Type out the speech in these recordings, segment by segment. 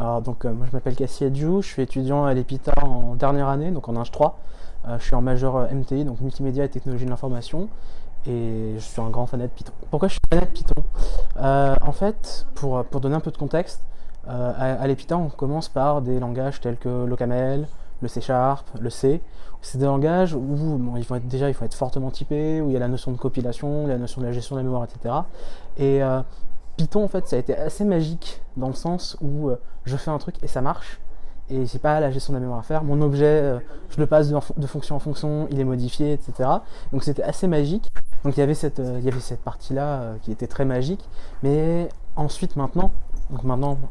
Alors, donc, moi je m'appelle Cassie Adjou, je suis étudiant à l'EPITA en dernière année, donc en Ing 3. Je suis en majeur MTI, donc multimédia et technologie de l'information, et je suis un grand fanat de Python. Pourquoi je suis fanat de Python? En fait, pour donner un peu de contexte, à l'EPITA on commence par des langages tels que l'OCaml, le C Sharp, le C. C'est des langages où bon, il faut être fortement typé, où il y a la notion de compilation, la notion de la gestion de la mémoire, etc. Et Python, en fait, ça a été assez magique dans le sens où je fais un truc et ça marche. Et j'ai pas la gestion de la mémoire à faire. Mon objet, je le passe de fonction en fonction, il est modifié, etc. Donc c'était assez magique. Donc il y avait cette partie-là qui était très magique. Mais ensuite, maintenant,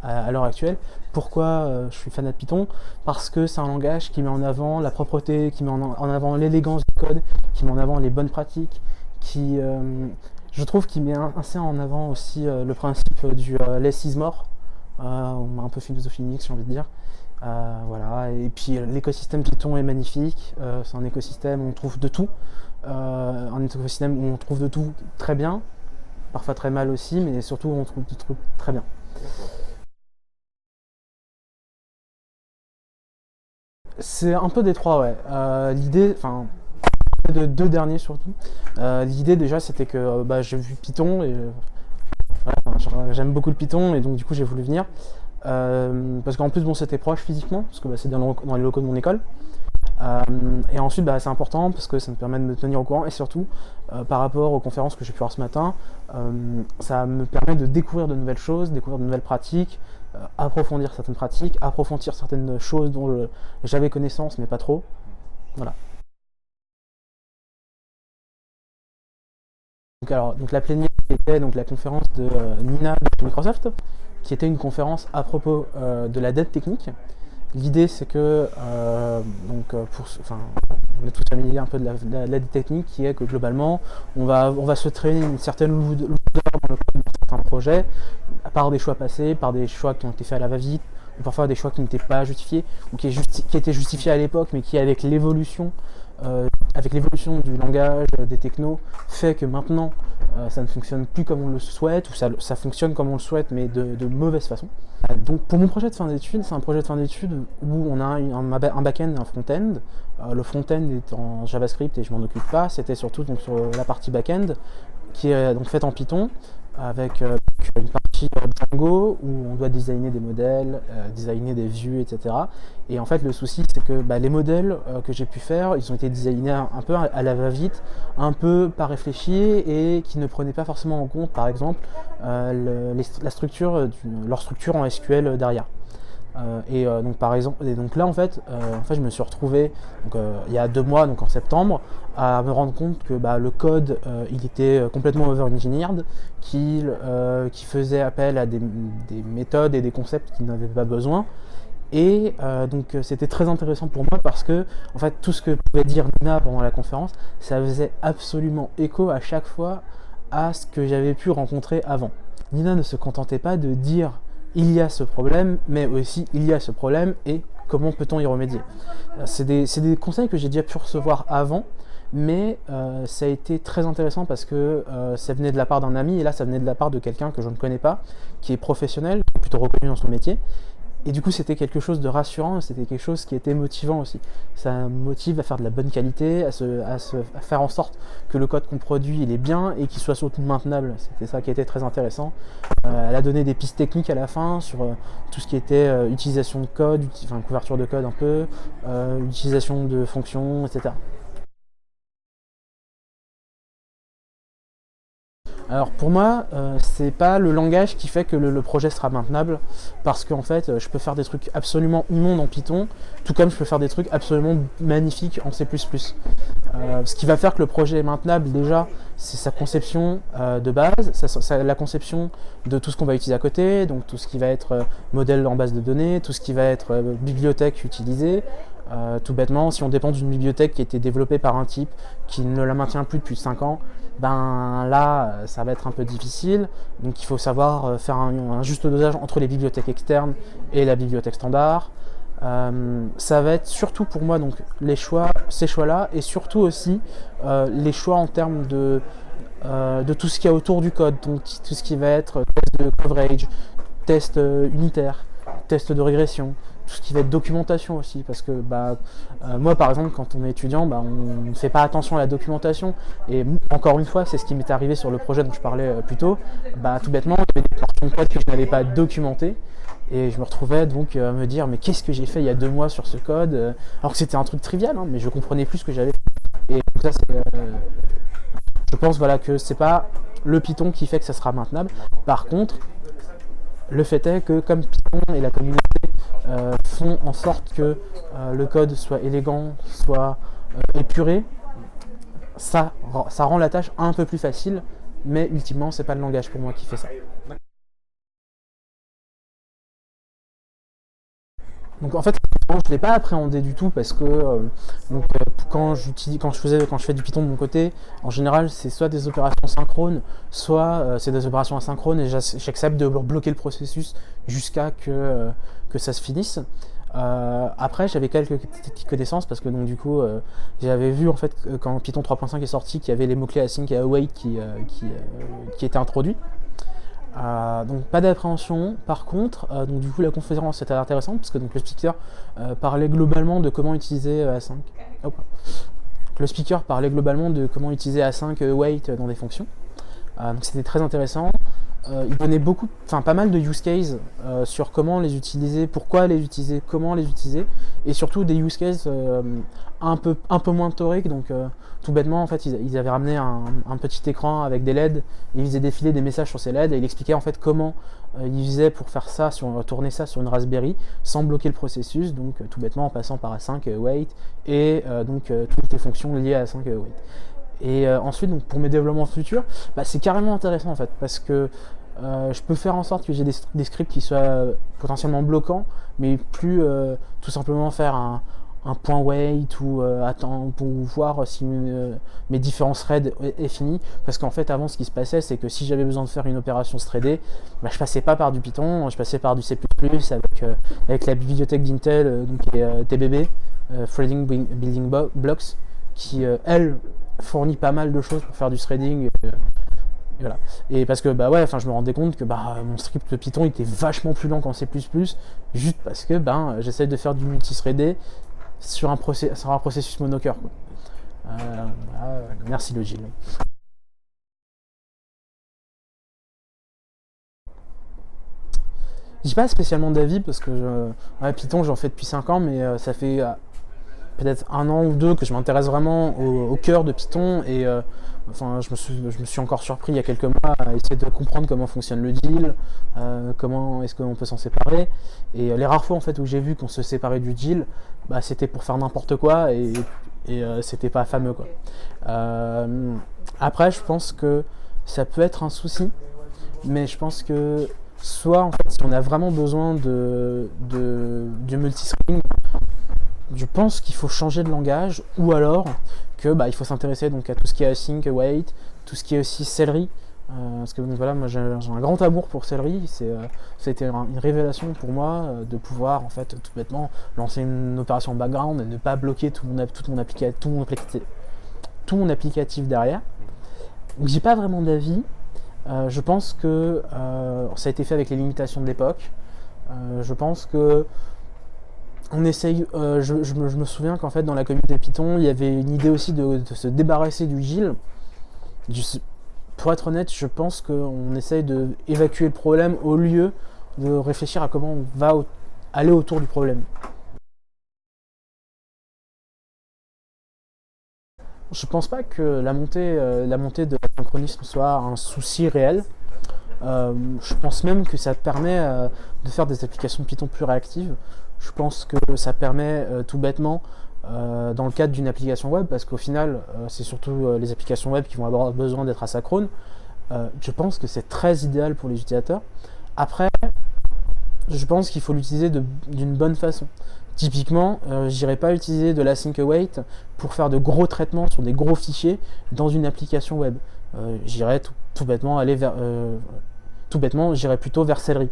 à l'heure actuelle, pourquoi je suis fanat de Python? Parce que c'est un langage qui met en avant la propreté, qui met en avant l'élégance du code, qui met en avant les bonnes pratiques, je trouve qu'il met assez en avant aussi le principe du less is more, un peu philosophie, j'ai envie de dire. Voilà. Et puis l'écosystème Python est magnifique, c'est un écosystème où on trouve de tout, un écosystème où on trouve de tout très bien, parfois très mal aussi, mais surtout où on trouve des trucs très bien. C'est un peu des trois, ouais. L'idée, enfin, de deux derniers surtout. L'idée déjà c'était que j'ai vu Python et j'aime beaucoup le Python et donc du coup j'ai voulu venir. Parce qu'en plus bon c'était proche physiquement, parce que c'est dans les locaux de mon école. Et ensuite c'est important parce que ça me permet de me tenir au courant et surtout par rapport aux conférences que j'ai pu voir ce matin, ça me permet de découvrir de nouvelles choses, découvrir de nouvelles pratiques, approfondir certaines pratiques, approfondir certaines choses dont j'avais connaissance mais pas trop. Voilà. Donc la plénière était donc la conférence de Nina de Microsoft, qui était une conférence à propos de la dette technique. L'idée c'est que on est tous familiers un peu de la dette technique, qui est que globalement on va se traîner une certaine lourdeur dans le code de certains projets, par des choix passés, par des choix qui ont été faits à la va-vite, ou parfois des choix qui n'étaient pas justifiés, ou qui étaient justifiés à l'époque, mais qui avec l'évolution du langage, des technos, fait que maintenant ça ne fonctionne plus comme on le souhaite, ou ça fonctionne comme on le souhaite, mais de mauvaise façon. Donc pour mon projet de fin d'études, c'est un projet de fin d'études où on a un back-end et un front-end. Le front-end est en JavaScript et je m'en occupe pas, c'était surtout donc, sur la partie back-end, qui est donc faite en Python, avec une partie Django où on doit designer des modèles, designer des vues, etc. Et en fait le souci c'est que les modèles que j'ai pu faire, ils ont été designés un peu à la va-vite, un peu pas réfléchis et qui ne prenaient pas forcément en compte par exemple leur structure en SQL derrière. Donc par exemple, et donc là en fait je me suis retrouvé il y a 2 mois, donc en septembre, à me rendre compte que le code il était complètement over-engineered, qui faisait appel à des méthodes et des concepts qui n'avaient pas besoin. Et donc c'était très intéressant pour moi parce que en fait tout ce que pouvait dire Nina pendant la conférence, ça faisait absolument écho à chaque fois à ce que j'avais pu rencontrer avant. Nina ne se contentait pas de dire il y a ce problème, mais aussi il y a ce problème et comment peut-on y remédier. C'est des conseils que j'ai déjà pu recevoir avant, mais ça a été très intéressant parce que ça venait de la part d'un ami, et là ça venait de la part de quelqu'un que je ne connais pas, qui est professionnel, plutôt reconnu dans son métier. Et du coup, c'était quelque chose de rassurant, c'était quelque chose qui était motivant aussi. Ça motive à faire de la bonne qualité, à faire en sorte que le code qu'on produit, il est bien et qu'il soit surtout maintenable. C'était ça qui était très intéressant. Elle a donné des pistes techniques à la fin sur tout ce qui était utilisation de code, couverture de code un peu, utilisation de fonctions, etc. Alors pour moi, c'est pas le langage qui fait que le projet sera maintenable, parce qu'en fait, je peux faire des trucs absolument immondes en Python, tout comme je peux faire des trucs absolument magnifiques en C++. Ce qui va faire que le projet est maintenable, déjà, c'est sa conception de base, la conception de tout ce qu'on va utiliser à côté, donc tout ce qui va être modèle en base de données, tout ce qui va être bibliothèque utilisée. Tout bêtement, si on dépend d'une bibliothèque qui a été développée par un type qui ne la maintient plus depuis 5 ans, là ça va être un peu difficile. Donc il faut savoir faire un juste dosage entre les bibliothèques externes et la bibliothèque standard. Ça va être surtout pour moi donc ces choix-là, et surtout aussi les choix en termes de tout ce qu'il y a autour du code, donc tout ce qui va être test de coverage, test unitaire, test de régression, tout ce qui va être documentation aussi, parce que moi par exemple quand on est étudiant, on ne fait pas attention à la documentation, et encore une fois c'est ce qui m'est arrivé sur le projet dont je parlais plus tôt, tout bêtement il y avait des portions de code que je n'avais pas documentées, et je me retrouvais donc à me dire mais qu'est-ce que j'ai fait il y a 2 mois sur ce code, alors que c'était un truc trivial, hein, mais je comprenais plus ce que j'avais fait. Et donc ça je pense que c'est pas le Python qui fait que ça sera maintenable. Par contre, le fait est que comme Python et la communauté font en sorte que le code soit élégant, soit épuré, ça rend la tâche un peu plus facile, mais ultimement c'est pas le langage pour moi qui fait ça. Donc en fait, je ne l'ai pas appréhendé du tout parce que quand je fais du Python de mon côté, en général c'est soit des opérations synchrones, soit c'est des opérations asynchrones et j'accepte de bloquer le processus jusqu'à que ça se finisse. Après j'avais quelques petites connaissances parce que donc du coup j'avais vu en fait quand Python 3.5 est sorti qu'il y avait les mots-clés async et await qui étaient introduits. Donc pas d'appréhension. Par contre, donc du coup la conférence était intéressante parce que donc le speaker parlait globalement de comment utiliser async. Le speaker parlait globalement de comment utiliser async await dans des fonctions. Donc c'était très intéressant. Il donnait pas mal de use cases sur comment les utiliser, pourquoi les utiliser, comment les utiliser, et surtout des use cases un peu moins théoriques. Donc tout bêtement en fait ils avaient ramené un petit écran avec des LED et ils faisaient défiler des messages sur ces LED et il expliquait en fait comment ils faisaient pour faire ça, tourner ça sur une Raspberry sans bloquer le processus, donc tout bêtement en passant par async await et donc toutes les fonctions liées à async await. Et ensuite, donc, pour mes développements futurs, c'est carrément intéressant en fait, parce que je peux faire en sorte que j'ai des scripts qui soient potentiellement bloquants, mais plus tout simplement faire un point wait ou attendre pour voir si mes différents threads est fini. Parce qu'en fait, avant, ce qui se passait, c'est que si j'avais besoin de faire une opération threadée, je passais pas par du Python, je passais par du C++ avec la bibliothèque d'Intel, donc TBB, Threading Building Blocks, qui elle fournit pas mal de choses pour faire du threading. Et voilà. Et parce que je me rendais compte que mon script Python était vachement plus lent qu'en C++, juste parce que j'essaie de faire du multithreadé sur un processus monocœur. Merci le Gilles. J'ai pas spécialement d'avis parce que Python j'en fais depuis 5 ans, mais ça fait peut-être 1 an ou 2 que je m'intéresse vraiment au cœur de Python et je me suis encore surpris il y a quelques mois à essayer de comprendre comment fonctionne le deal, comment est-ce qu'on peut s'en séparer, et les rares fois en fait où j'ai vu qu'on se séparait du deal, c'était pour faire n'importe quoi et c'était pas fameux quoi. Après je pense que ça peut être un souci, mais je pense que soit en fait si on a vraiment besoin du multithreading, je pense qu'il faut changer de langage, ou alors que il faut s'intéresser donc à tout ce qui est async await, tout ce qui est aussi Celery, parce que moi j'ai un grand amour pour Celery. Ça a été une révélation pour moi de pouvoir en fait tout bêtement lancer une opération en background et ne pas bloquer tout mon applicatif derrière. Donc j'ai pas vraiment d'avis. Je pense que ça a été fait avec les limitations de l'époque. Je pense que on essaye, je me souviens qu'en fait dans la communauté Python, il y avait une idée aussi de se débarrasser du GIL. Pour être honnête, je pense qu'on essaye d'évacuer le problème au lieu de réfléchir à comment on va aller autour du problème. Je pense pas que la montée de l'asynchronisme soit un souci réel. Je pense même que ça permet de faire des applications Python plus réactives. Je pense que ça permet tout bêtement, dans le cadre d'une application web, parce qu'au final, c'est surtout les applications web qui vont avoir besoin d'être asynchrones. Je pense que c'est très idéal pour les utilisateurs. Après, je pense qu'il faut l'utiliser d'une bonne façon. Typiquement, j'irai pas utiliser de l'async await pour faire de gros traitements sur des gros fichiers dans une application web. J'irai tout bêtement j'irai plutôt vers Celery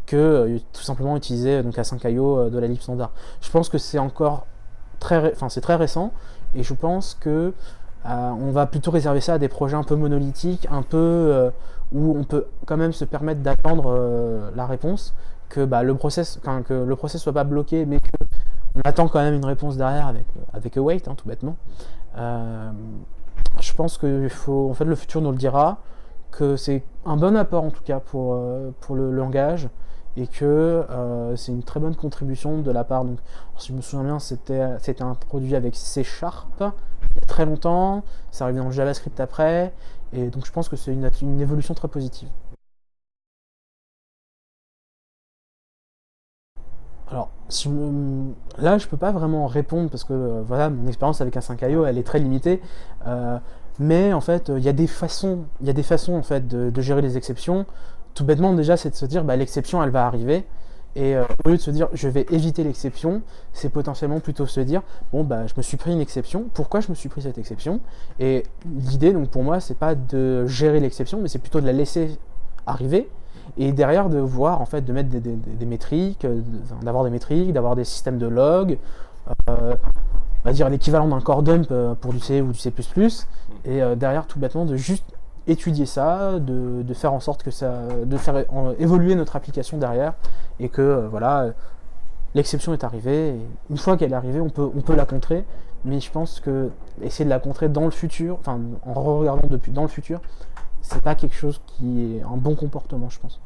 que tout simplement utiliser donc async.io de la lib standard. Je pense que c'est encore c'est très récent, et je pense que on va plutôt réserver ça à des projets un peu monolithiques, un peu où on peut quand même se permettre d'attendre la réponse, que le process soit pas bloqué, mais qu'on attend quand même une réponse derrière avec await, hein, tout bêtement. Je pense que en fait, le futur nous le dira, que c'est un bon apport en tout cas pour le langage, et que c'est une très bonne contribution de la part. Donc, si je me souviens bien, c'était introduit avec C# il y a très longtemps, ça arrive dans le JavaScript après, et donc je pense que c'est une évolution très positive. Alors, là, je peux pas vraiment répondre parce que voilà, mon expérience avec un 5IO, elle est très limitée. Euh, mais en fait, il y a des façons en fait de gérer les exceptions. Tout bêtement, déjà, c'est de se dire, bah, l'exception, elle va arriver. Et au lieu de se dire, je vais éviter l'exception, c'est potentiellement plutôt se dire, bon, bah, je me suis pris une exception. Pourquoi je me suis pris cette exception? Et l'idée, donc pour moi, c'est pas de gérer l'exception, mais c'est plutôt de la laisser arriver et derrière de voir en fait de mettre des métriques, d'avoir des métriques, d'avoir des systèmes de log, on va dire l'équivalent d'un core dump pour du C ou du C++, et derrière tout bêtement de juste étudier ça, de faire en sorte que de faire évoluer notre application derrière, et que voilà, l'exception est arrivée, et une fois qu'elle est arrivée, on peut la contrer, mais je pense que essayer de la contrer dans le futur, enfin en regardant dans le futur, c'est pas quelque chose qui est un bon comportement, je pense.